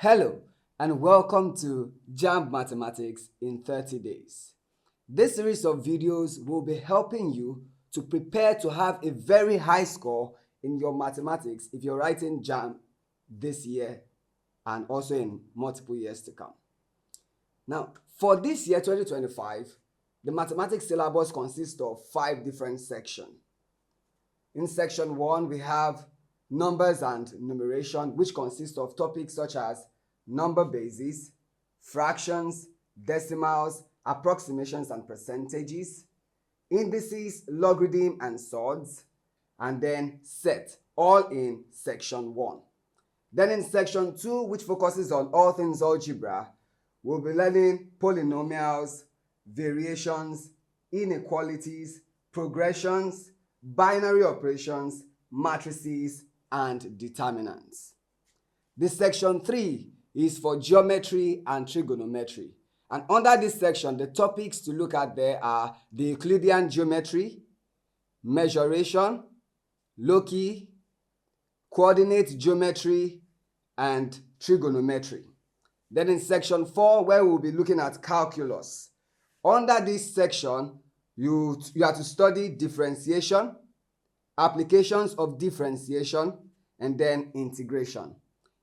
Hello and welcome to Jamb Mathematics in 30 days. This series of videos will be helping you to prepare to have a very high score in your mathematics if you're writing Jamb this year and also in multiple years to come. Now, for this year 2025, the mathematics syllabus consists of 5 different sections. In section 1, we have numbers and numeration, which consists of topics such as number bases, fractions, decimals, approximations and percentages, indices, logarithm and surds, and then set, all in section 1. Then in section 2, which focuses on all things algebra, we'll be learning polynomials, variations, inequalities, progressions, binary operations, matrices, and determinants. This section 3 is for geometry and trigonometry. And under this section, the topics to look at there are the Euclidean geometry, measuration, loci, coordinate geometry, and trigonometry. Then in section 4, where we'll be looking at calculus. Under this section, you have to study differentiation, applications of differentiation, and then integration.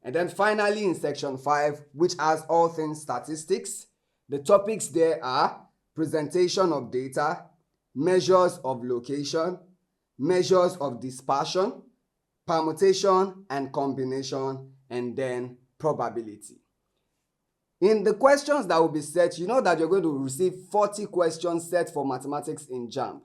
And then finally in section 5, which has all things statistics, the topics there are presentation of data, measures of location, measures of dispersion, permutation and combination, and then probability. In the questions that will be set, you know that you're going to receive 40 questions set for mathematics in Jamb.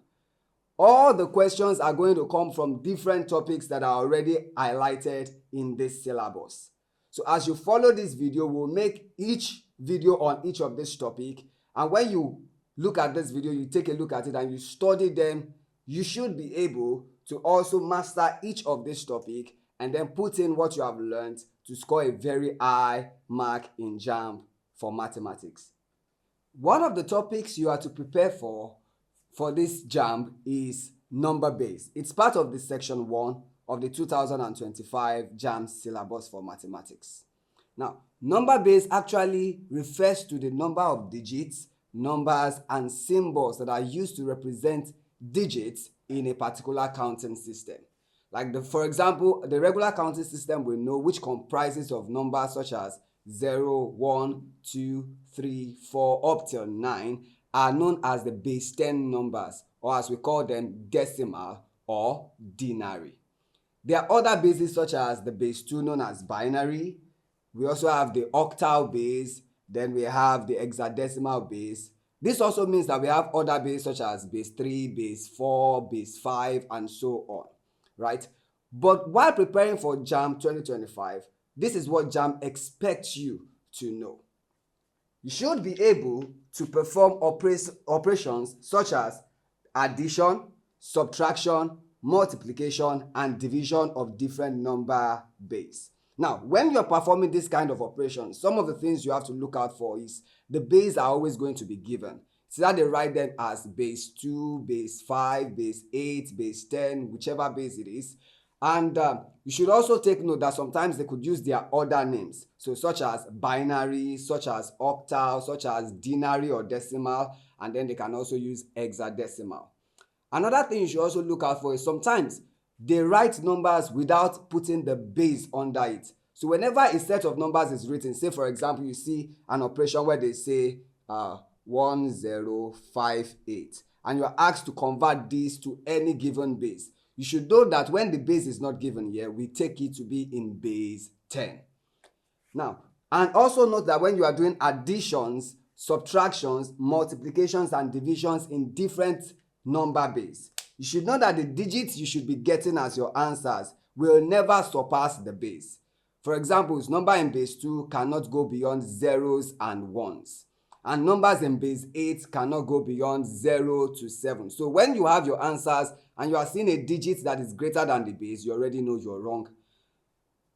All the questions are going to come from different topics that are already highlighted in this syllabus. So as you follow this video, we'll make each video on each of this topic. And when you look at this video, you take a look at it and you study them, you should be able to also master each of this topic and then put in what you have learned to score a very high mark in Jamb for mathematics. One of the topics you are to prepare for this Jamb is number base. It's part of the section 1 of the 2025 Jamb syllabus for mathematics. Now, number base actually refers to the number of digits, numbers, and symbols that are used to represent digits in a particular counting system. Like for example, the regular counting system we know, which comprises of numbers such as 0, 1, 2, 3, 4, up till 9, are known as the base 10 numbers, or as we call them, decimal or denary. There are other bases such as the base 2 known as binary. We also have the octal base, then we have the hexadecimal base. This also means that we have other bases such as base 3, base 4, base 5, and so on, right? But while preparing for Jamb 2025, this is what Jamb expects you to know. You should be able to perform operations such as addition, subtraction, multiplication, and division of different number base. Now, when you're performing this kind of operation, some of the things you have to look out for is the base are always going to be given. So that they write them as base 2, base 5, base 8, base 10, whichever base it is. And you should also take note that sometimes they could use their other names. So such as binary, such as octal, such as denary or decimal, and then they can also use hexadecimal. Another thing you should also look out for is sometimes they write numbers without putting the base under it. So whenever a set of numbers is written, say for example, you see an operation where they say 1058, and you are asked to convert this to any given base. You should know that when the base is not given here, we take it to be in base 10. Now, and also note that when you are doing additions, subtractions, multiplications, and divisions in different number base, you should know that the digits you should be getting as your answers will never surpass the base. For example, number in base 2 cannot go beyond zeros and ones. And numbers in base 8 cannot go beyond 0 to 7. So when you have your answers and you are seeing a digit that is greater than the base, you already know you're wrong.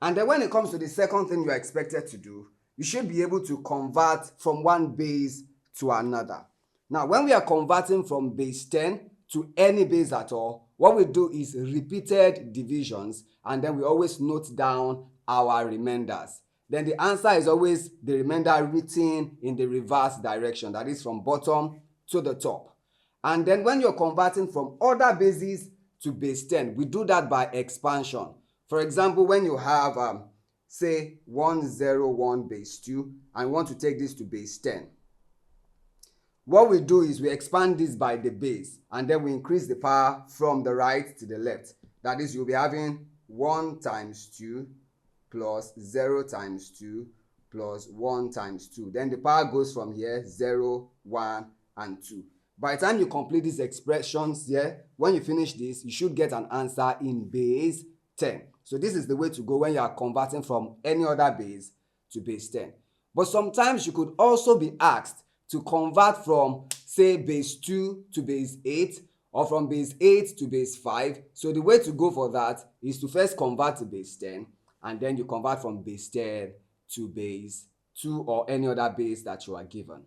And then when it comes to the second thing you are expected to do, you should be able to convert from one base to another. Now, when we are converting from base 10 to any base at all, what we do is repeated divisions, and then we always note down our remainders. then the answer is always the remainder written in the reverse direction, that is from bottom to the top. And then when you're converting from other bases to base 10, we do that by expansion. For example, when you have say 101 base 2 and want to take this to base 10, what we do is we expand this by the base and then we increase the power from the right to the left. That is, you'll be having 1 times 2 plus 0 times 2 plus 1 times 2. Then the power goes from here 0, 1, and 2. By the time you complete these expressions here, when you finish this, you should get an answer in base 10. So this is the way to go when you are converting from any other base to base 10. But sometimes you could also be asked to convert from, say, base 2 to base 8 or from base 8 to base 5. So the way to go for that is to first convert to base 10 and then you convert from base 10 to base 2 or any other base that you are given.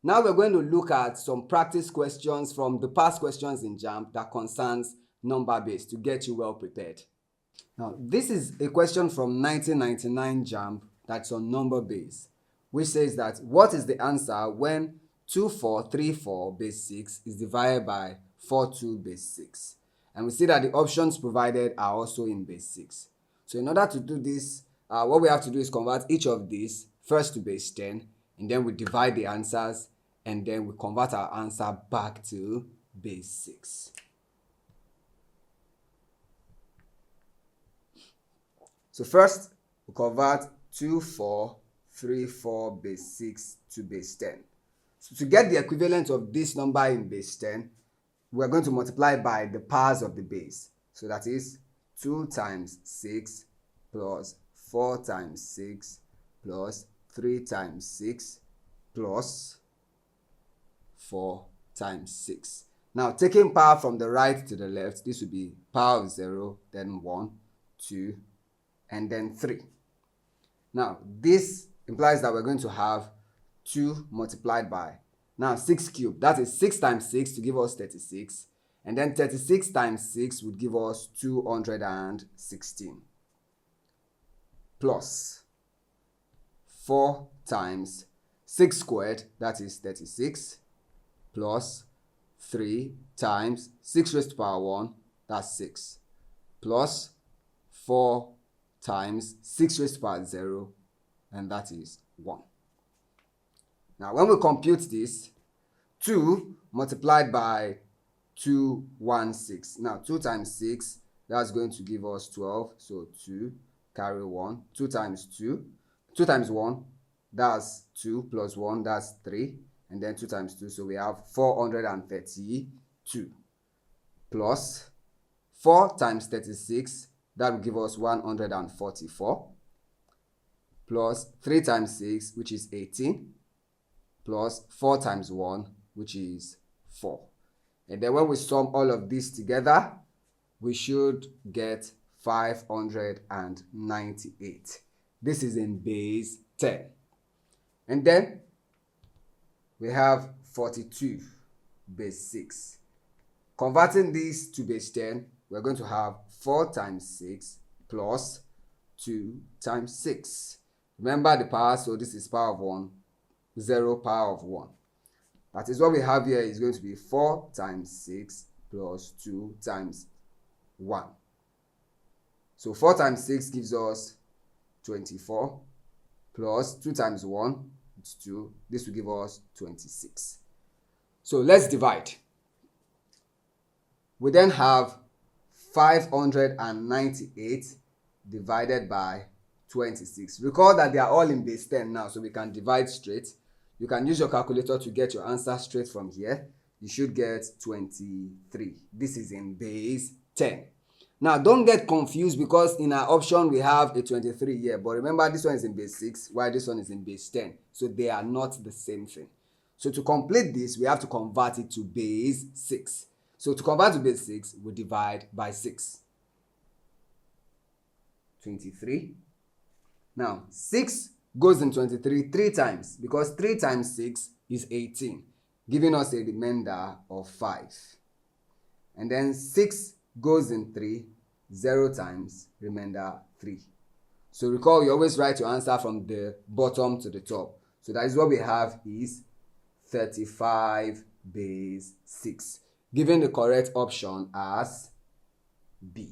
Now we're going to look at some practice questions from the past questions in Jamb that concerns number base to get you well prepared. Now this is a question from 1999 Jamb that's on number base, which says that what is the answer when 2434 base 6 is divided by 42 base 6? And we see that the options provided are also in base 6. So in order to do this, what we have to do is convert each of these first to base 10, and then we divide the answers, and then we convert our answer back to base 6. So first, we convert 2434 base 6 to base 10. So to get the equivalent of this number in base 10, we're going to multiply by the powers of the base. So that is 2 times 6 plus 4 times 6 plus 3 times 6 plus 4 times 6. Now taking power from the right to the left, this will be power of 0, then 1, 2, and then 3. Now this implies that we're going to have 2 multiplied by, now 6 cubed, that is 6 times 6 to give us 36, and then 36 times 6 would give us 216, plus 4 times 6 squared, that is 36, plus 3 times 6 raised to power 1, that's 6, plus 4 times 6 raised to power 0, and that is 1. Now when we compute this, 2 multiplied by 216. Now 2 times 6, that's going to give us 12, so 2 carry 1. 2 times 2, 2 times 1, that's 2 plus 1, that's 3. And then 2 times 2, so we have 432, plus 4 times 36, that will give us 144, plus 3 times 6, which is 18, plus 4 times 1, which is 4. And then when we sum all of this together, we should get 598. This is in base 10. And then we have 42 base 6. Converting this to base 10, we're going to have 4 times 6 plus 2 times 6. Remember the power, so this is power of 1, 0 power of 1. That is what we have here is going to be 4 times 6 plus 2 times 1. So 4 times 6 gives us 24 plus 2 times 1, it's 2. This will give us 26. So let's divide. We then have 598 divided by 26. Recall that they are all in base 10 now, so we can divide straight. You can use your calculator to get your answer straight from here. You should get 23. This is in base 10. Now, don't get confused because in our option we have a 23 here. But remember, this one is in base 6, while this one is in base 10. So they are not the same thing. So to complete this, we have to convert it to base 6. So to convert to base 6, we divide by 6. 23. Now, 6 goes in 23 3 times because 3 times 6 is 18, giving us a remainder of 5. And then 6 goes in 3, 0 times, remainder 3. So recall, you always write your answer from the bottom to the top. So that is what we have is 35 base 6, giving the correct option as B.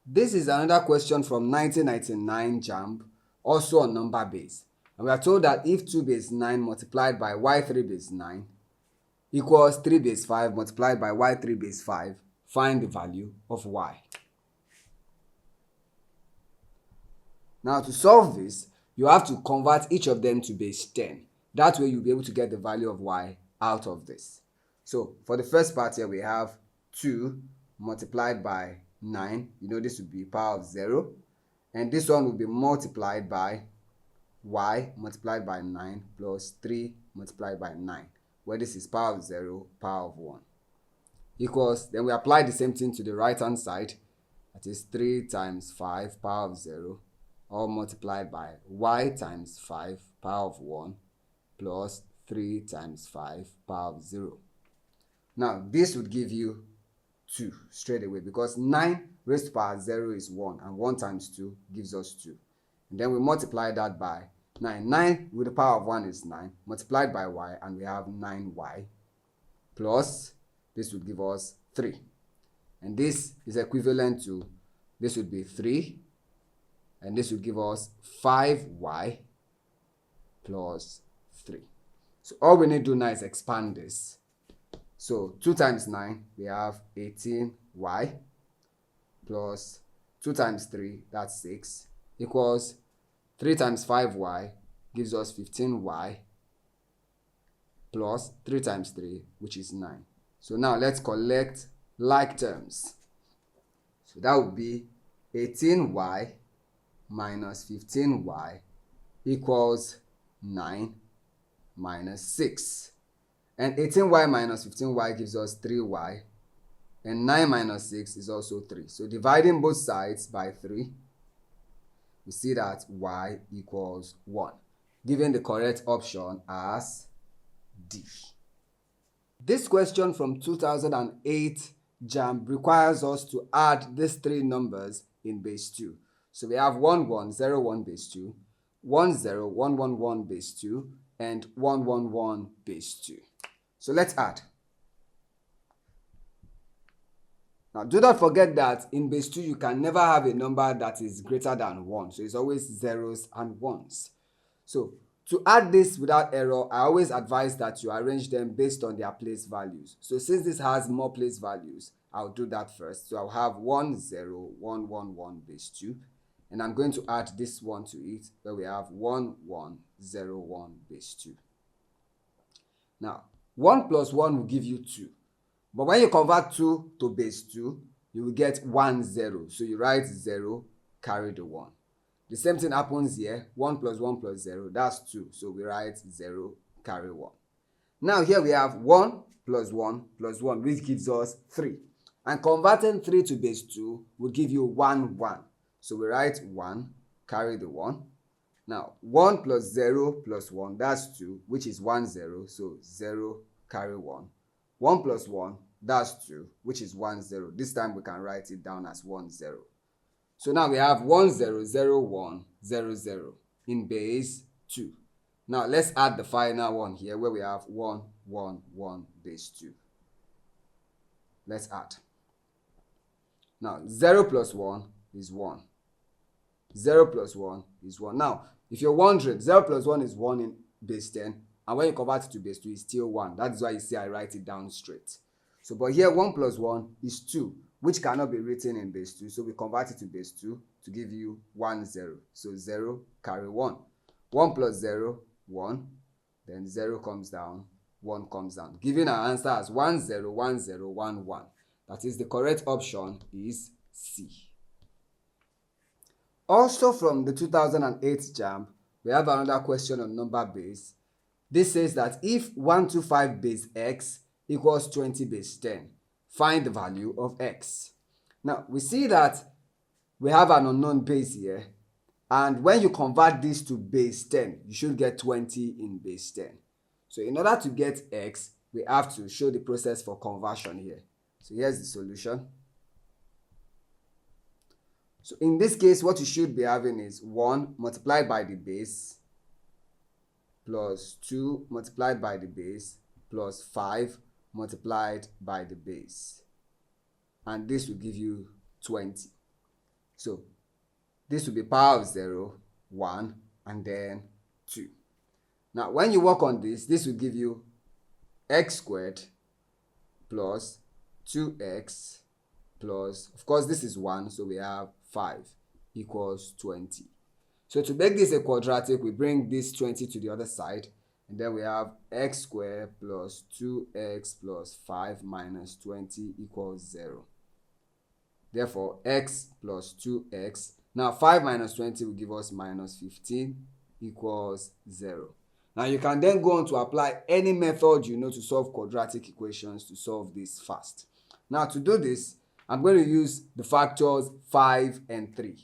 This is another question from 1999 Jamb, also on number base. And we are told that if 2 base 9 multiplied by y3 base 9 equals 3 base 5 multiplied by y3 base 5, find the value of y. Now to solve this, you have to convert each of them to base 10. That way you'll be able to get the value of y out of this. So for the first part here, we have 2 multiplied by 9. You know this would be power of 0. And this one will be multiplied by y multiplied by 9 plus 3 multiplied by 9, where this is power of 0, power of 1. Equals, then we apply the same thing to the right hand side. That is 3 times 5 power of 0, all multiplied by y times 5 power of 1 plus 3 times 5 power of 0. Now this would give you 2 straight away, because 9 raised to power 0 is 1, and 1 times 2 gives us 2. And then we multiply that by 9. 9 with the power of 1 is 9, multiplied by y, and we have 9y, plus this would give us 3. And this is equivalent to, this would be 3, and this would give us 5y plus 3. So all we need to do now is expand this. So 2 times 9, we have 18y, plus 2 times 3, that's 6, equals 3 times 5y gives us 15y, plus 3 times 3, which is 9. So now let's collect like terms. So that would be 18y minus 15y equals 9 minus 6. And 18y minus 15y gives us 3y. And 9 minus 6 is also 3. So dividing both sides by 3, we see that y equals 1, giving the correct option as D. This question from 2008 Jamb requires us to add these 3 numbers in base 2. So we have 1101 base 2, 10111 base 2, and 111 base 2. So let's add. Now do not forget that in base 2 you can never have a number that is greater than 1. So it's always zeros and ones. So to add this without error, I always advise that you arrange them based on their place values. So since this has more place values, I'll do that first. So I'll have 10111 base 2. And I'm going to add this one to it, where we have 1101 base 2. Now, 1 plus 1 will give you 2. But when you convert 2 to base 2, you will get 1, 0. So you write 0, carry the 1. The same thing happens here. 1 plus 1 plus 0, that's 2. So we write 0, carry 1. Now here we have 1 plus 1 plus 1, which gives us 3. And converting 3 to base 2 will give you 1, 1. So we write 1, carry the 1. Now 1 plus 0 plus 1, that's 2, which is 1, 0. So 0, carry 1. 1 plus 1, that's 2, which is 1, 0. This time we can write it down as 1, 0. So now we have 1, 0, 0, 1, 0, 0 in base 2. Now let's add the final one here, where we have 1, 1, 1 base 2. Let's add. Now 0 plus 1 is 1. 0 plus 1 is 1. Now, if you're wondering, 0 plus 1 is 1 in base 10, and when you convert it to base 2, it's still 1. That's why you see I write it down straight. So, but here 1 plus 1 is 2, which cannot be written in base 2. So we convert it to base 2 to give you 1, 0. So 0, carry 1. 1 plus 0, 1. Then 0 comes down, 1 comes down, giving our answer as 1, 0, 1, 0, 1, 1. That is, the correct option is C. Also from the 2008 Jamb, we have another question on number base. This says that if 125 base x equals 20 base 10, find the value of x. Now, we see that we have an unknown base here, and when you convert this to base 10, you should get 20 in base 10. So in order to get x, we have to show the process for conversion here. So here's the solution. So in this case, what you should be having is 1 multiplied by the base plus 2 multiplied by the base plus 5 multiplied by the base. And this will give you 20. So this will be power of 0, 1, and then 2. Now when you work on this, this will give you x squared plus 2x plus, of course this is 1, so we have 5 equals 20. So to make this a quadratic, we bring this 20 to the other side, and then we have x squared plus 2x plus 5 minus 20 equals 0. Therefore, x plus 2x, now 5 minus 20 will give us minus 15 equals 0. Now you can then go on to apply any method you know to solve quadratic equations to solve this fast. Now to do this, I'm going to use the factors 5 and 3.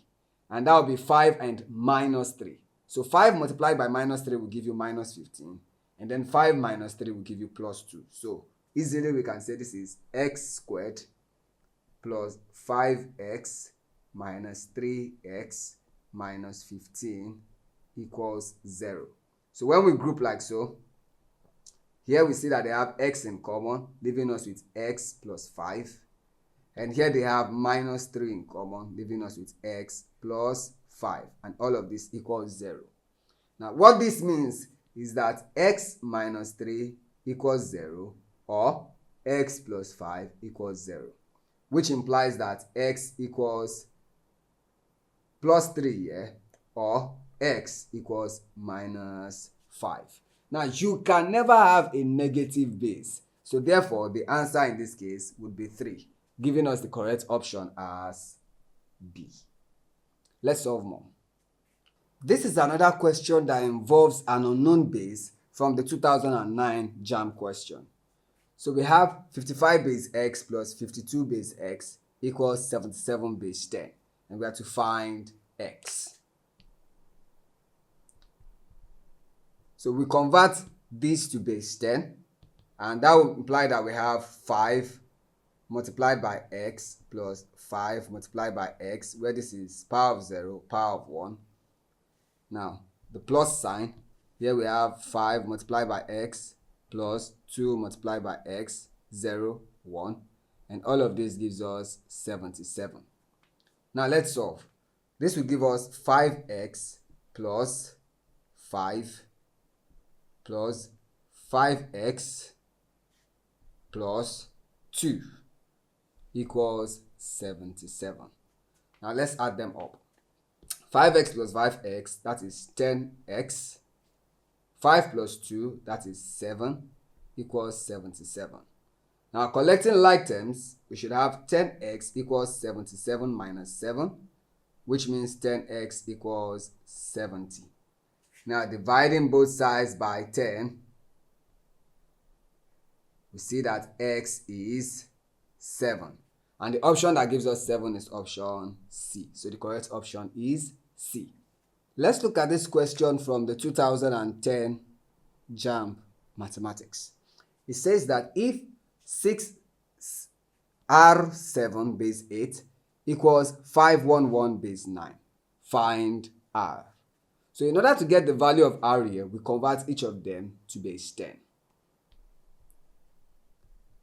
And that will be 5 and minus 3. So 5 multiplied by minus 3 will give you minus 15. And then 5 minus 3 will give you plus 2. So easily we can say this is x squared plus 5x minus 3x minus 15 equals 0. So when we group like so, here we see that they have x in common, leaving us with x plus 5. And here they have minus 3 in common, leaving us with x plus 5. And all of this equals 0. Now what this means is that x minus 3 equals 0, or x plus 5 equals 0. Which implies that x equals plus 3 here, or x equals minus 5. Now you can never have a negative base. So therefore the answer in this case would be 3. Giving us the correct option as B. Let's solve more. This is another question that involves an unknown base from the 2009 Jamb question. So we have 55 base x plus 52 base x equals 77 base 10. And we have to find x. So we convert this to base 10. And that will imply that we have 5 multiplied by x plus 5 multiplied by x, where this is power of 0, power of 1. Now, the plus sign, here we have 5 multiplied by x plus 2 multiplied by x, 0, 1. And all of this gives us 77. Now, let's solve. This will give us 5x plus 5 plus 5x plus 2 equals 77. Now let's add them up. 5x plus 5x, that is 10x. 5 plus 2, that is 7, equals 77. Now collecting like terms, we should have 10x equals 77 minus 7, which means 10x equals 70. Now dividing both sides by 10, we see that x is 7. And the option that gives us 7 is option C. So the correct option is C. Let's look at this question from the 2010 Jamb Mathematics. It says that if 6R7 base 8 equals 511 base 9, find R. So in order to get the value of R here, we convert each of them to base 10.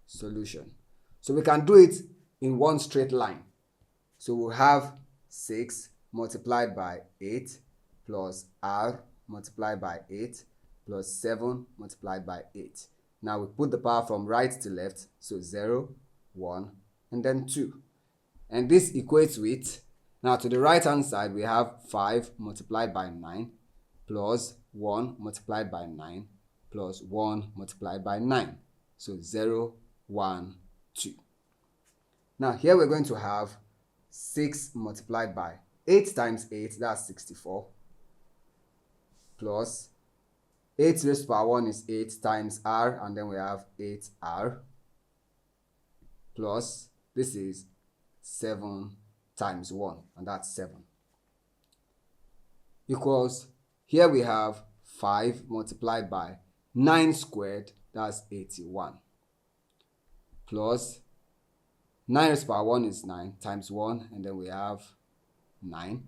Solution. So we can do it in one straight line. So we'll have 6 multiplied by 8 plus R multiplied by 8 plus 7 multiplied by 8. Now we put the power from right to left, so 0, 1, and then 2. And this equates with, now to the right hand side, we have 5 multiplied by 9 plus 1 multiplied by 9 plus 1 multiplied by 9. So 0, 1, 2. Now here we're going to have 6 multiplied by 8 times 8, that's 64, plus 8 raised to power 1 is 8 times R, and then we have 8R, plus this is 7 times 1, and that's 7, equals, here we have 5 multiplied by 9 squared, that's 81, plus 9 raised to power 1 is 9 times 1, and then we have 9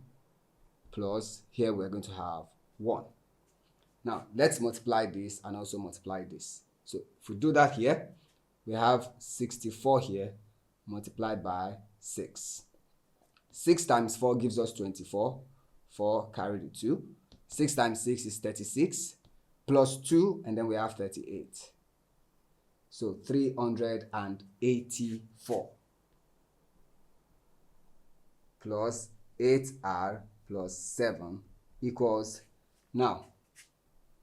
plus here we're going to have 1. Now let's multiply this and also multiply this. So if we do that here, we have 64 here multiplied by 6. 6 times 4 gives us 24. 4 carry the 2. 6 times 6 is 36 plus 2, and then we have 38. So 384 plus 8r plus 7 equals, now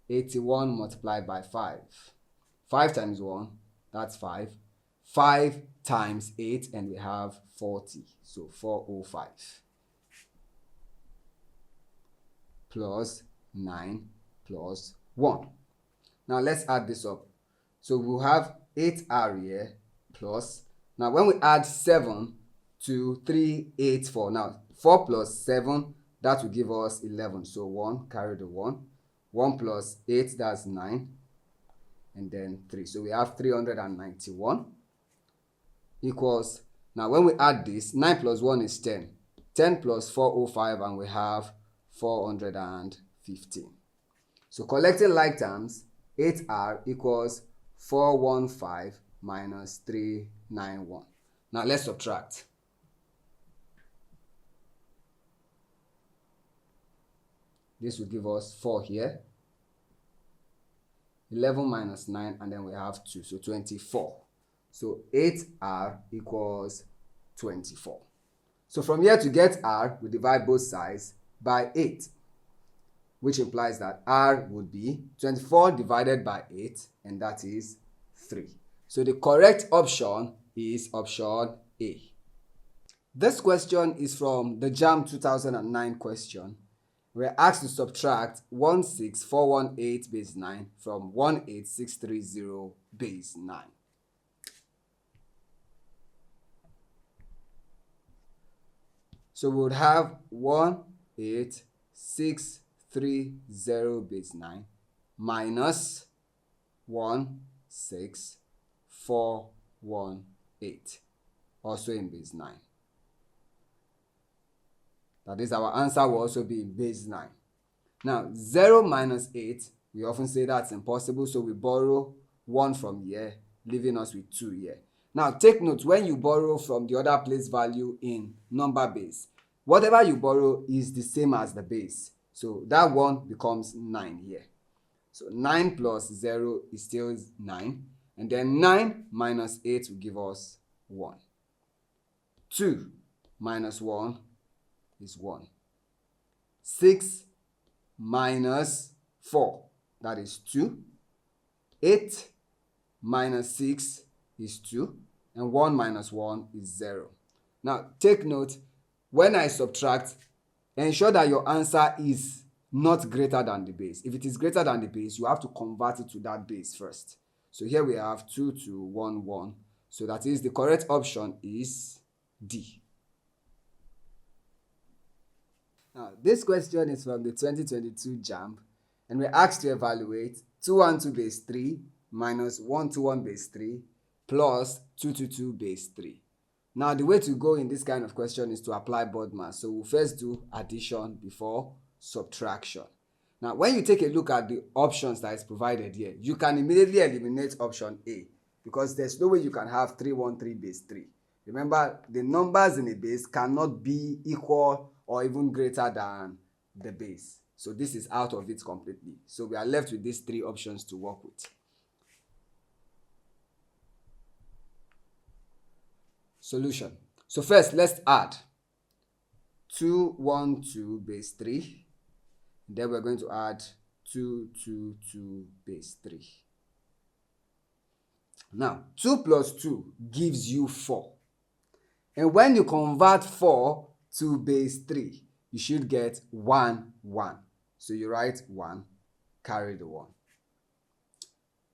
81 multiplied by 5. 5 times 1, that's 5. 5 times 8, and we have 40. So 405 plus 9 plus 1. Now let's add this up. So we'll have 8r here plus, now when we add 7 to 384, now 4 plus 7, that will give us 11. So 1, carry the 1. 1 plus 8, that's 9. And then 3. So we have 391 equals, now when we add this, 9 plus 1 is 10. 10 plus 405, and we have 415. So collecting like terms, 8r equals 415 minus 391. Now let's subtract. This will give us 4 here. 11 minus 9, and then we have 2, so 24. So 8r equals 24. So from here to get r, we divide both sides by 8, which implies that r would be 24 divided by 8, and that is 3. So the correct option is option A. This question is from the Jamb 2009 question. We're asked to subtract 16418 base 9 from 18630 base 9. So we would have 18630 base 9 minus 16418, also in base 9. That is, our answer will also be in base 9. Now 0 minus 8, we often say that's impossible, so we borrow 1 from here, leaving us with 2 here. Now take note, when you borrow from the other place value in number base, whatever you borrow is the same as the base. So that 1 becomes 9 here. So 9 plus 0 is still 9. And then 9 minus 8 will give us 1. 2 minus 1 is 1. 6 minus 4, that is 2. 8 minus 6 is 2. And 1 minus 1 is 0. Now take note, when I subtract, ensure that your answer is not greater than the base. If it is greater than the base, you have to convert it to that base first. So here we have 2211. So that is, the correct option is D. Now, this question is from the 2022 Jamb, and we're asked to evaluate 212 base 3 minus 121 base 3 plus 222 base 3. Now, the way to go in this kind of question is to apply BODMAS. So we'll first do addition before subtraction. Now, when you take a look at the options that is provided here, you can immediately eliminate option A, because there's no way you can have 313 base 3. Remember, the numbers in a base cannot be equal or even greater than the base. So this is out of it completely. So we are left with these 3 options to work with. Solution. So first, let's add 212 base 3. Then we're going to add 222 base 3. Now, 2 plus 2 gives you 4. And when you convert 4 to base 3, you should get 1, 1. So you write 1, carry the 1.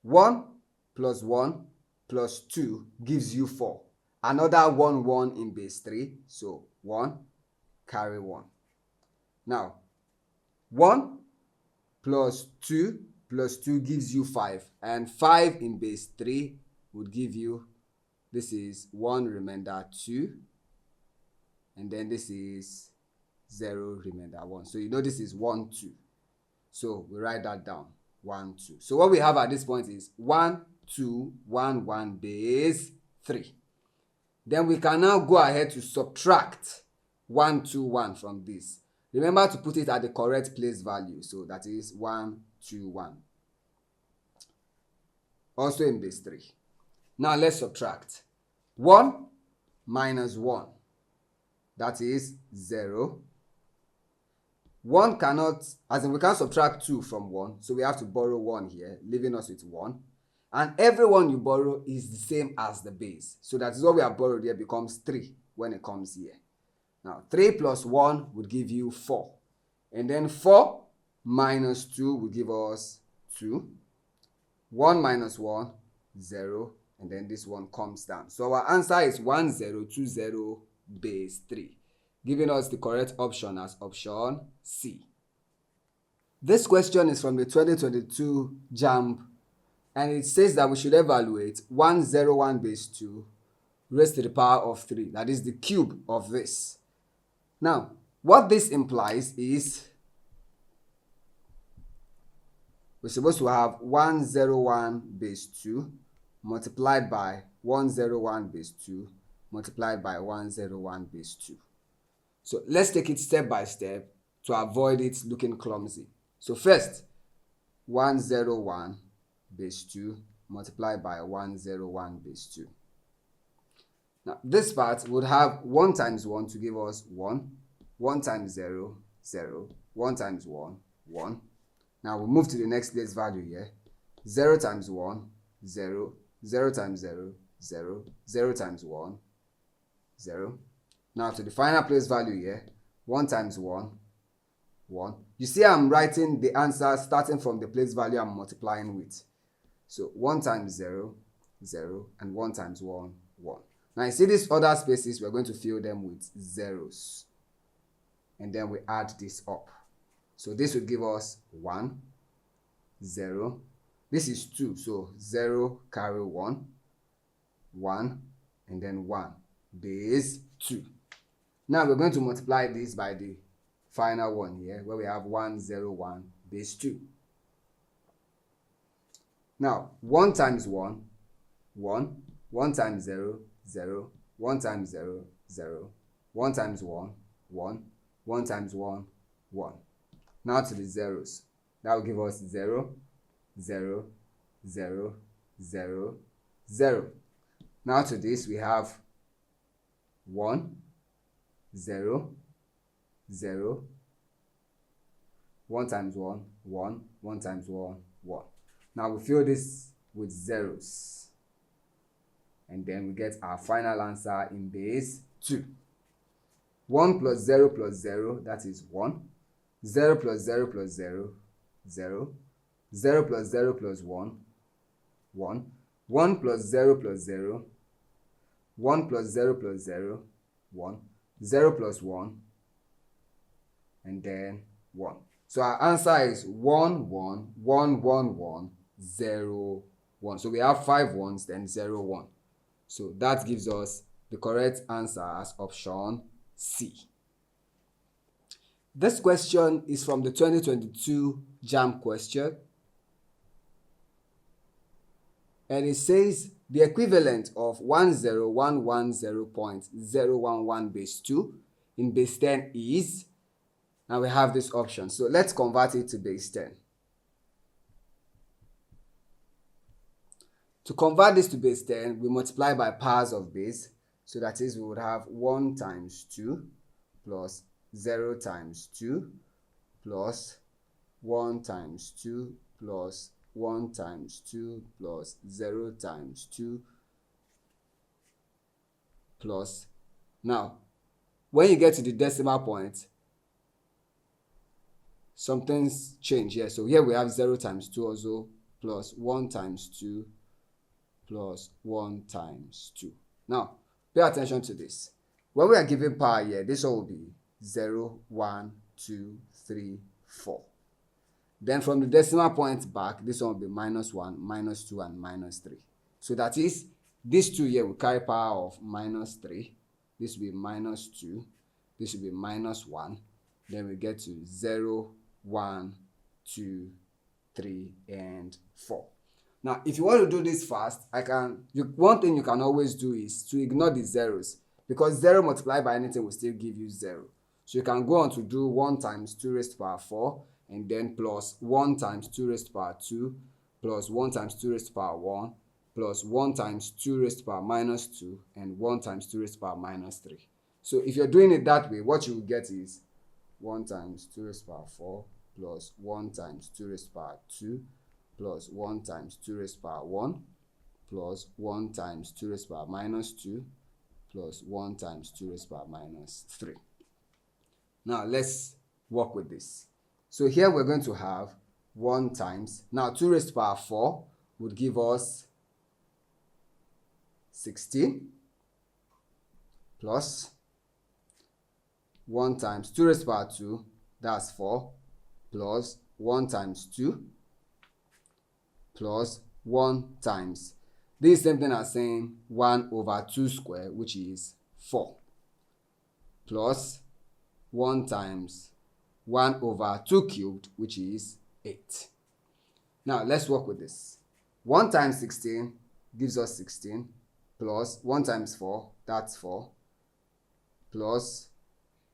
1 plus 1 plus 2 gives you 4. Another 1, 1 in base 3. So 1, carry 1. Now, 1 plus 2 gives you 5. And 5 in base 3 would give you, this is 1 remainder 2. And then this is 0, remainder 1. So you know this is 1, 2. So we write that down, 1, 2. So what we have at this point is 1, 2, 1, 1 base 3. Then we can now go ahead to subtract 1, 2, 1 from this. Remember to put it at the correct place value. So that is 1, 2, 1. Also in base 3. Now let's subtract. 1 minus 1. That is 0. 1 cannot, as in we can't subtract 2 from 1. So we have to borrow 1 here, leaving us with 1. And every one you borrow is the same as the base. So that is what we have borrowed here becomes 3 when it comes here. Now 3 plus 1 would give you 4. And then 4 minus 2 will give us 2. 1 minus 1, 0. And then this one comes down. So our answer is 1020 base 3. Giving us the correct option as option C. This question is from the 2022 Jamb. And it says that we should evaluate 101 base 2 raised to the power of 3. That is the cube of this. Now, what this implies is we're supposed to have 101 base 2 multiplied by 101 base 2 multiplied by 101 base 2. So let's take it step by step to avoid it looking clumsy. So first, 101 base 2 multiplied by 101 base 2. Now this part would have 1 times 1 to give us 1, 1 times 0, 0, 1 times 1, 1. Now we move to the next place value here. 0 times 1, 0, 0 times 0, 0, 0 times 1, 0. Now to the final place value here, 1 times 1, 1. You see I'm writing the answer starting from the place value I'm multiplying with. So 1 times 0, 0, and 1 times 1, 1. Now you see these other spaces, we're going to fill them with zeros. And then we add this up. So this would give us 1, 0. This is 2, so 0 carry 1, 1, and then 1 base 2. Now we're going to multiply this by the final one here, where we have 101 base 2. Now 1 times 1, 1, 1 times 0, 0, 1 times 0, 0, 1 times 1, 1, 1 times 1, 1. Now to the zeros. That will give us 0, 0, 0, 0, 0. Now to this we have 1, 0, 0, 1 times 1, 1, 1 times 1, 1. Now we fill this with zeros. And then we get our final answer in base 2. 1 plus 0 plus 0, that is 1. 0 plus 0 plus 0, 0. 0 plus 0 plus 1, 1. 1 plus 0 plus 0, 1 plus 0 plus 0, 1. 0 plus 1, and then 1. So our answer is 1, 1, 1, 1, 1, 0, 1. So we have 5 ones, then 0, 1. So that gives us the correct answer as option C. This question is from the 2022 Jamb question. And it says the equivalent of 10110.011 base 2 in base 10 is, now we have this option. So let's convert it to base 10. To convert this to base 10, we multiply by powers of base. So that is, we would have 1 times 2 plus 0 times 2 plus 1 times 2 plus 1 times 2 plus 0 times 2 plus. Now, when you get to the decimal point, something's changed here. So here we have 0 times 2 also plus 1 times 2 plus 1 times 2. Now, pay attention to this. When we are given power here, this one will be 0, 1, 2, 3, 4. Then from the decimal point back, this one will be minus 1, minus 2, and minus 3. So that is, these two here will carry power of minus 3. This will be minus 2. This will be minus 1. then we get to 0, 1, 2, 3, and 4. Now, if you want to do this fast, one thing you can always do is to ignore the zeros, because 0 multiplied by anything will still give you 0. So you can go on to do 1 times 2 raised to the power 4, and then plus 1 times 2 raised to the power 2, plus 1 times 2 raised to the power 1, plus 1 times 2 raised to the power minus 2, and 1 times 2 raised to the power minus 3. So if you're doing it that way, what you will get is 1 times 2 raised to the power 4, plus 1 times 2 raised to the power 2, plus 1 times 2 raised to the power 1, plus 1 times 2 raised to the power minus 2, plus 1 times 2 raised to the power minus 3. Now let's work with this. So here we're going to have 1 times, now 2 raised to the power 4 would give us 16, plus 1 times 2 raised to the power 2, that's 4, plus 1 times 2, plus 1 times, this is the same thing as saying 1 over 2 squared, which is 4, plus 1 times 1 over 2 cubed, which is 8. Now let's work with this. 1 times 16 gives us 16, plus 1 times 4, that's 4, plus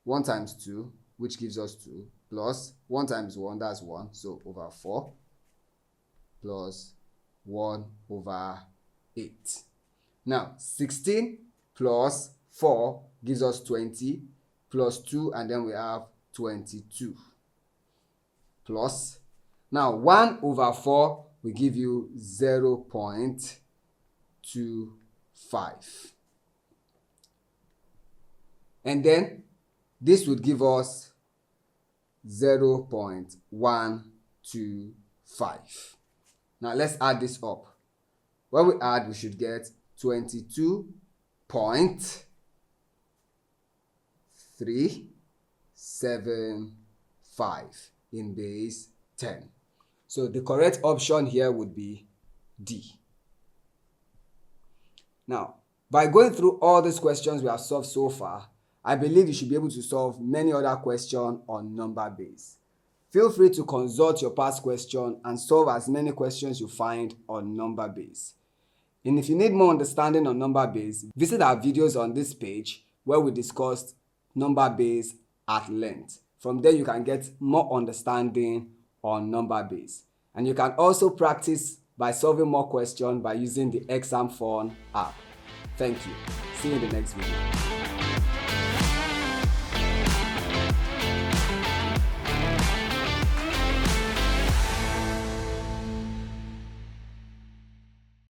1 times 2, which gives us 2, plus 1 times 1, that's 1, so over 4, plus 1 over 8. Now 16 plus 4 gives us 20, plus 2, and then we have 22, plus, now 1 over 4 will give you 0.25. And then this would give us 0.125. Now let's add this up. When we add, we should get 22.375 in base 10. So the correct option here would be D. Now, by going through all these questions we have solved so far, I believe you should be able to solve many other questions on number base. Feel free to consult your past question and solve as many questions you find on number base. And if you need more understanding on number base, visit our videos on this page where we discussed number base at length. From there you can get more understanding on number base. And you can also practice by solving more questions by using the Exam Fun app. Thank you. See you in the next video.